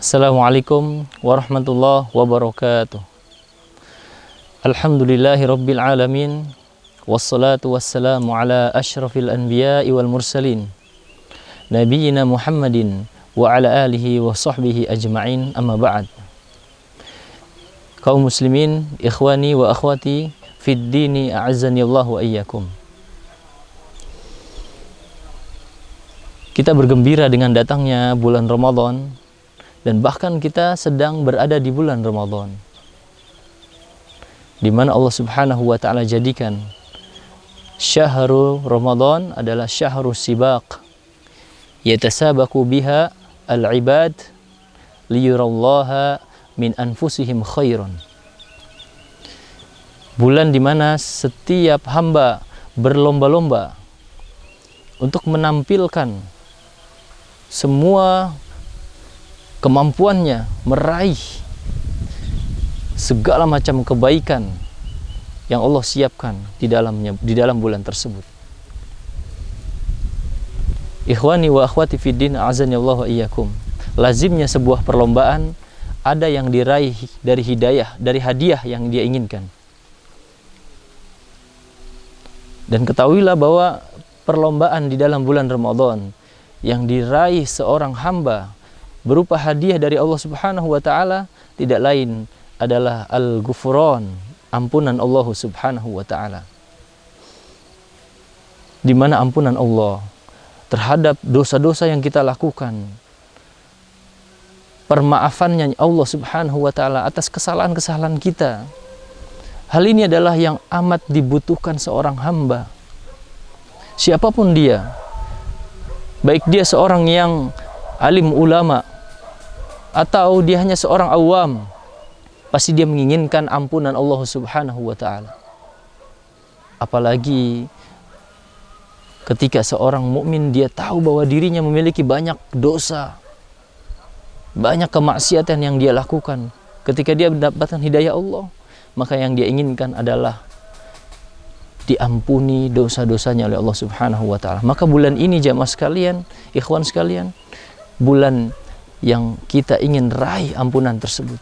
Assalamualaikum warahmatullahi wabarakatuh. Alhamdulillahi rabbil alamin. Wassalatu wassalamu ala ashrafil anbiya'i wal mursalin Nabiyyina Muhammadin wa ala alihi wa sahbihi ajma'in, amma ba'd. Kaum muslimin, ikhwani wa akhwati fid dini, a'azzani Allah wa iyyakum. Kita bergembira dengan datangnya bulan Ramadan, dan bahkan kita sedang berada di bulan Ramadan, di mana Allah Subhanahu wa ta'ala jadikan syahrul Ramadan adalah syahrul sibaq, yatasabaku biha al-ibad liyurallaha min anfusihim khairan. Bulan di mana setiap hamba berlomba-lomba untuk menampilkan semua kemampuannya meraih segala macam kebaikan yang Allah siapkan di dalam bulan tersebut. Ikhwani wa akhwati fiddin, a'azzani Allah wa iyyakum. Lazimnya sebuah perlombaan ada yang diraih dari hidayah, dari hadiah yang dia inginkan. Dan ketahuilah bahwa perlombaan di dalam bulan Ramadan yang diraih seorang hamba berupa hadiah dari Allah Subhanahu wa ta'ala tidak lain adalah al-ghufran, ampunan Allah Subhanahu wa ta'ala. Di mana ampunan Allah terhadap dosa-dosa yang kita lakukan, permaafannya Allah Subhanahu wa ta'ala atas kesalahan-kesalahan kita. Hal ini adalah yang amat dibutuhkan seorang hamba, siapapun dia, baik dia seorang yang alim ulama atau dia hanya seorang awam, pasti dia menginginkan ampunan Allah Subhanahu wa ta'ala. Apalagi ketika seorang mukmin dia tahu bahwa dirinya memiliki banyak dosa, banyak kemaksiatan yang dia lakukan. Ketika dia mendapatkan hidayah Allah, maka yang dia inginkan adalah diampuni dosa-dosanya oleh Allah Subhanahu wa ta'ala. Maka bulan ini jamaah sekalian, ikhwan sekalian, bulan yang kita ingin raih ampunan tersebut.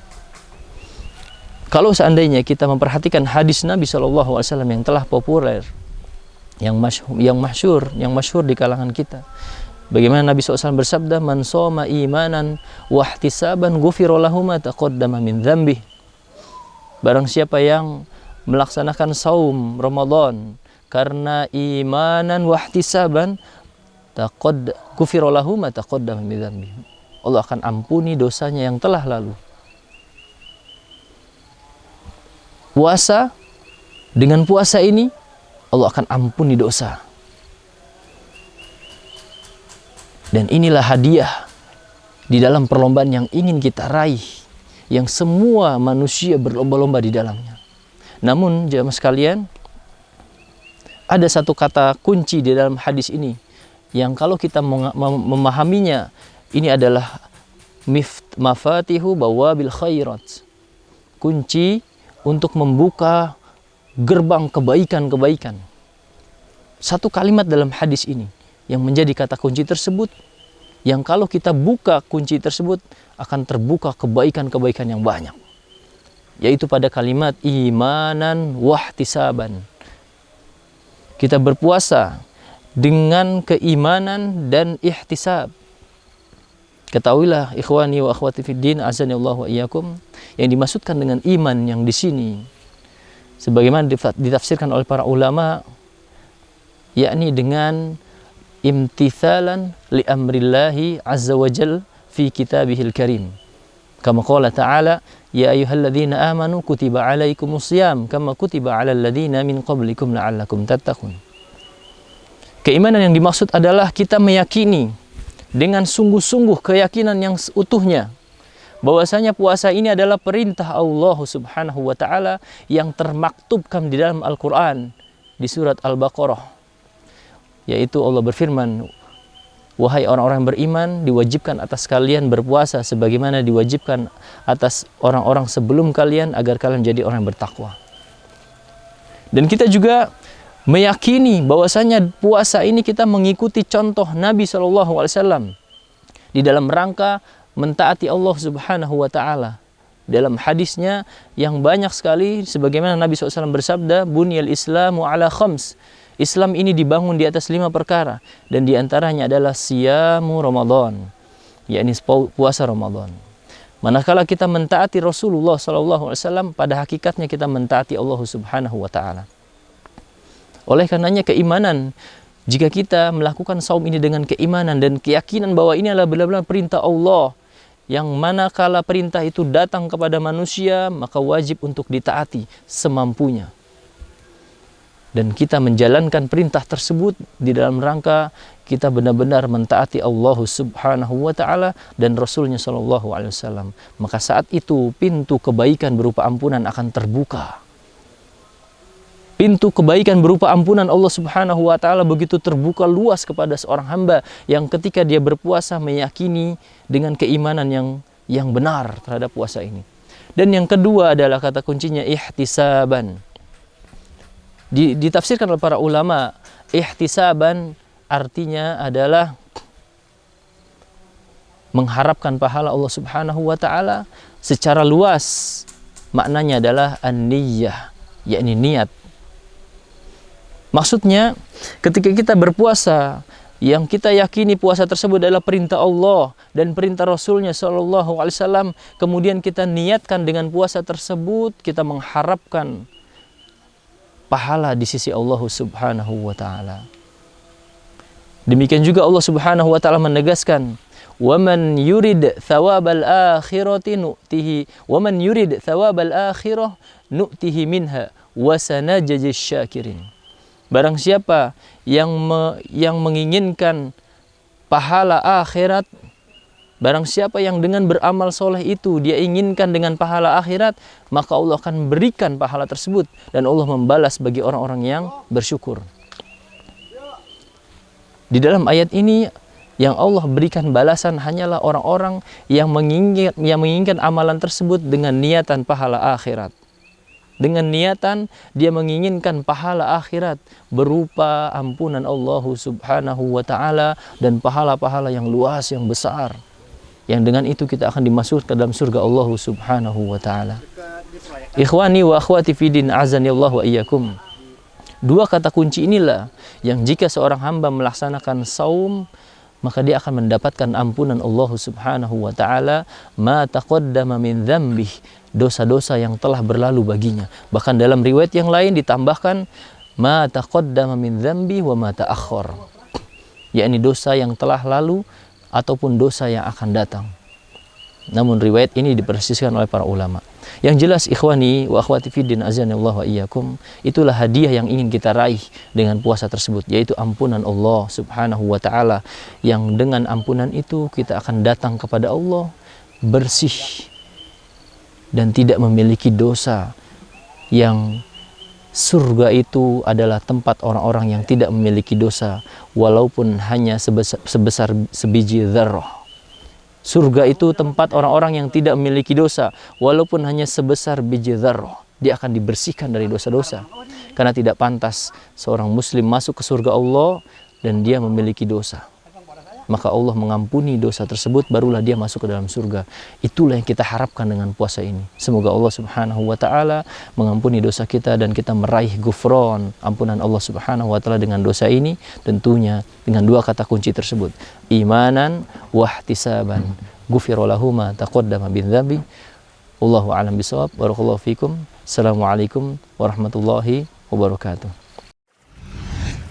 Kalau seandainya kita memperhatikan hadis Nabi SAW yang telah populer, yang masyhur di kalangan kita, bagaimana Nabi SAW bersabda, man shoma imanan wahtisaban ghufira lahu ma taqaddama min dzambih. Barang siapa yang melaksanakan saum Ramadan karena imanan wahtisaban, ghufira lahu ma taqaddama min dzambih. Allah akan ampuni dosanya yang telah lalu. Puasa, dengan puasa ini Allah akan ampuni dosa. Dan inilah hadiah di dalam perlombaan yang ingin kita raih, yang semua manusia berlomba-lomba di dalamnya. Namun jemaah sekalian, ada satu kata kunci di dalam hadis ini yang kalau kita memahaminya, ini adalah mafatihu bawabil khairat, kunci untuk membuka gerbang kebaikan-kebaikan. Satu kalimat dalam hadis ini yang menjadi kata kunci tersebut, yang kalau kita buka kunci tersebut akan terbuka kebaikan-kebaikan yang banyak, yaitu pada kalimat imanan wahtisaban. Kita berpuasa dengan keimanan dan ihtisab. Ketahuilah ikhwani wa akhwati fiddin, azani Allah wa iyyakum, yang dimaksudkan dengan iman yang di sini sebagaimana ditafsirkan oleh para ulama, yakni dengan imtithalan li amrillahi azza wa jal fi kitabihil karim. Kama qala ta'ala, ya ayyuhalladzina amanu kutiba alaikumus shiyam kama kutiba alal ladzina min qablikum la'allakum tattaqun. Keimanan yang dimaksud adalah kita meyakini dengan sungguh-sungguh keyakinan yang utuhnya bahwasanya puasa ini adalah perintah Allah Subhanahu wa ta'ala yang termaktubkan di dalam Al-Quran di surat Al-Baqarah, yaitu Allah berfirman, wahai orang-orang beriman, diwajibkan atas kalian berpuasa sebagaimana diwajibkan atas orang-orang sebelum kalian agar kalian jadi orang yang bertakwa. Dan kita juga meyakini bahwasanya puasa ini kita mengikuti contoh Nabi SAW di dalam rangka mentaati Allah Subhanahu wa taala. Dalam hadisnya yang banyak sekali sebagaimana Nabi SAW bersabda, "Bunyal Islamu ala khams." Islam ini dibangun di atas 5 perkara dan diantaranya adalah siyamu Ramadan, yakni puasa Ramadan. Manakala kita mentaati Rasulullah SAW, pada hakikatnya kita mentaati Allah Subhanahu wa taala. Oleh karenanya keimanan, jika kita melakukan saum ini dengan keimanan dan keyakinan bahwa ini adalah benar-benar perintah Allah, yang manakala perintah itu datang kepada manusia, maka wajib untuk ditaati semampunya. Dan kita menjalankan perintah tersebut di dalam rangka kita benar-benar mentaati Allah Subhanahu wa taala dan Rasulnya sallallahu alaihi wasallam. Maka saat itu pintu kebaikan berupa ampunan akan terbuka. Pintu kebaikan berupa ampunan Allah Subhanahu wa taala begitu terbuka luas kepada seorang hamba yang ketika dia berpuasa meyakini dengan keimanan yang benar terhadap puasa ini. Dan yang kedua adalah kata kuncinya ihtisaban. Ditafsirkan oleh para ulama, ihtisaban artinya adalah mengharapkan pahala Allah Subhanahu wa taala secara luas. Maknanya adalah an-niyyah, yakni niat. Maksudnya ketika kita berpuasa yang kita yakini puasa tersebut adalah perintah Allah dan perintah Rasulnya Shallallahu Alaihi Wasallam, kemudian kita niatkan dengan puasa tersebut kita mengharapkan pahala di sisi Allah Subhanahu wa taala. Demikian juga Allah Subhanahu wa taala menegaskan, "Waman yurid thawabal akhirati nu'tihi waman yurid thawabal akhirah nu'tihi minha wa sanajzis syakirin." Barang siapa yang menginginkan pahala akhirat, barang siapa yang dengan beramal soleh itu dia inginkan dengan pahala akhirat, maka Allah akan berikan pahala tersebut dan Allah membalas bagi orang-orang yang bersyukur. Di dalam ayat ini yang Allah berikan balasan hanyalah orang-orang yang menginginkan amalan tersebut dengan niatan pahala akhirat. Dengan niatan dia menginginkan pahala akhirat berupa ampunan Allah Subhanahu wa taala dan pahala-pahala yang luas yang besar. Yang dengan itu kita akan dimasukkan ke dalam surga Allah Subhanahu wa taala. Ikhwani wa akhwati fidin azani Allah wa iyyakum. Dua kata kunci inilah yang jika seorang hamba melaksanakan saum maka dia akan mendapatkan ampunan Allah Subhanahu wa taala ma taqaddama min dzambih, dosa-dosa yang telah berlalu baginya. Bahkan dalam riwayat yang lain ditambahkan ma taqaddama min dzambi wa ma ta'akhkhar, yakni dosa yang telah lalu ataupun dosa yang akan datang. Namun riwayat ini dipersiskan oleh para ulama. Yang jelas ikhwani wa akhwati fiddin azanillahu wa iyyakum, itulah hadiah yang ingin kita raih dengan puasa tersebut, yaitu ampunan Allah Subhanahu wa taala, yang dengan ampunan itu kita akan datang kepada Allah bersih dan tidak memiliki dosa. Yang surga itu adalah tempat orang-orang yang tidak memiliki dosa walaupun hanya sebesar sebiji dzarrah. Surga itu tempat orang-orang yang tidak memiliki dosa walaupun hanya sebesar biji dzarrah. Dia akan dibersihkan dari dosa-dosa. Karena tidak pantas seorang muslim masuk ke surga Allah dan dia memiliki dosa. Maka Allah mengampuni dosa tersebut, barulah dia masuk ke dalam surga. Itulah yang kita harapkan dengan puasa ini. Semoga Allah Subhanahu wa taala mengampuni dosa kita dan kita meraih gufron, ampunan Allah Subhanahu wa taala dengan dosa ini, tentunya dengan dua kata kunci tersebut, imanan wahtisaban. Ghufira lahu ma taqaddama min dzambi. Wallahu a'lam bishawab. Barakallahu fikum. Assalamualaikum warahmatullahi wabarakatuh.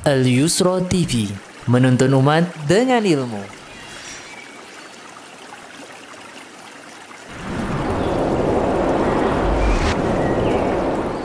Al Yusra TV, menuntun umat dengan ilmu.